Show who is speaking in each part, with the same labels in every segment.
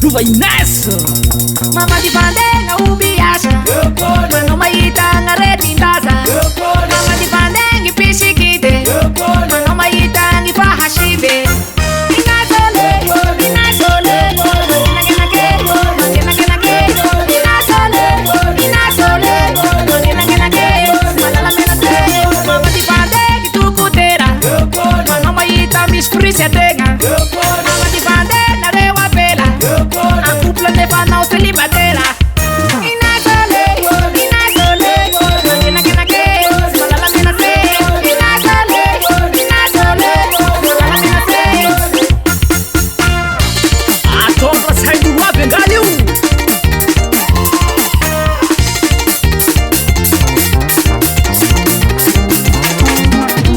Speaker 1: Luva Inés
Speaker 2: Mama di bandeng ubiasa Mano maita ngaretindaza Mama di bandeng ipisikite Mano maita ngifahashibe Inazole, inazole Nagenake, nagenake Inazole, inazole Nagenake, malalagenake Mama di bandeng itukutera Mano maita misprisiatenga Mama di bandeng narewa pela Aku plane fanau selibatera Inazole, inazole Nagenake, malalagenake Inazole, inazole Malalagenake
Speaker 1: Atobra sai do lado engalho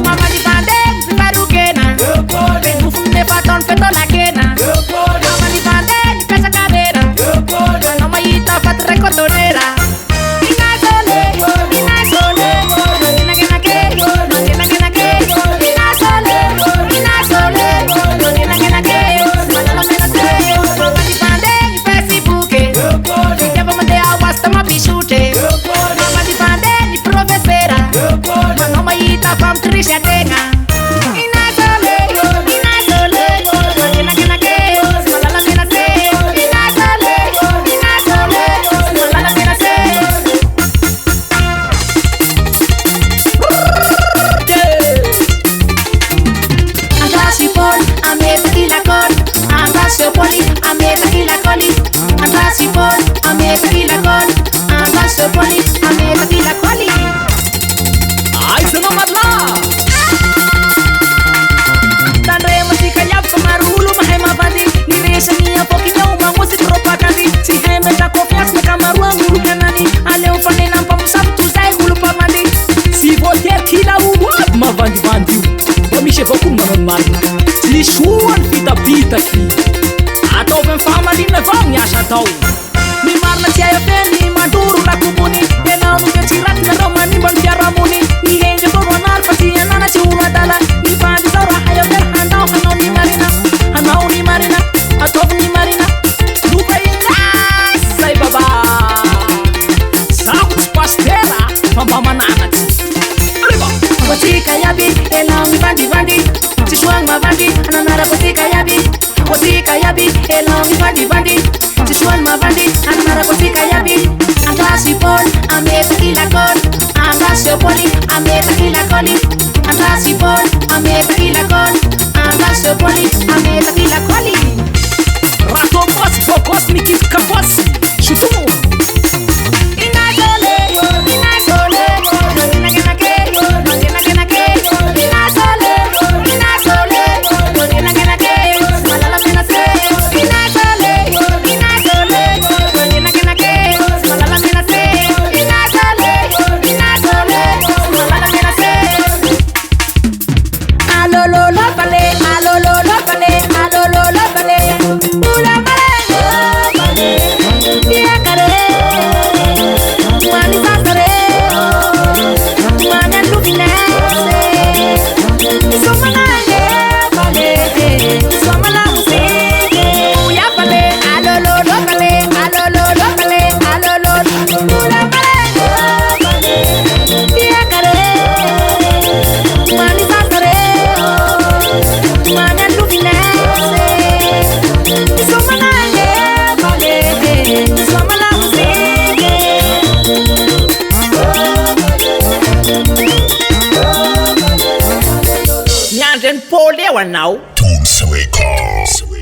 Speaker 2: Mama di bandeng zibarukena Pengu funde paton peto la kena Mama di bandeng pesa cadera Mano maita fat recotonera Inazole, inazole Nagenake, nagenake Inazole, inazole Nagenake, malalagenake Mama di bandeng pesibuke Deva mande awasta mabishute Mama di bandeng professera Mano maita fam trisiatenga Inazole, inazole Nagenake, malalagenake Inazole, inazole Malalagenake Antasipol, ameta kilakol Antasopoli, ameta kilakoli Antasipol, ameta kilakol Antasopoli, ameta kilakoli
Speaker 1: Ai sana madla
Speaker 2: Tandre musika yap kamarulu mahema bandi Niresa niya pokinyo mangusi tropa kandi Si heme ta kofias me kamarua muru kanani Ale ufane nampa musab tuzai hulu pamandi
Speaker 1: Si voter kila uwab mavandivandiu Vamishe vaku marina Si shuan fita ki Atau ben famali na vam yasha tau
Speaker 2: Mi marna siya peni maduru la kubuni Yana uke chirat na romani ban piaramuni Ni hengi koronar pati anana chiuma dala Ni bandi saura hayo der hanau hanau ni marina Hanau ni marina Atov ni marina
Speaker 1: Luva Inés Sai baba Saus pastera Pamamananat Arriba
Speaker 2: Botika yabi, elongi bandi bandi Sishuang ma bandi, ananara botika yabi Botika yabi, elongi bandi bandi Sishuang ma bandi, ananara botika yabi Antasipol, ameta kilakol Antasopoli, ameta kilakoli Antasipol, ameta kilakol Antasopoli, ameta kilakoli
Speaker 1: Rato pos focos mikit kapos Shutumu
Speaker 2: Inazole, inazole Nagenake, nagenake Inazole, inazole Nagenake, malalagenake Inazole, inazole Nagenake, malalagenake Inazole, inazole Malalagenake Alololo bale, alololo bale Alololo bale Ula bale, Dia kare Mani sasare Mani luminese Somanage bale Somanage Uya bale Alololo bale Alololo bale Alololo Ula bale Dia kare Mani sasare Mani luminese Somanage bale Somanage
Speaker 1: Nyanjen Paul Lewanau
Speaker 3: Tones Records.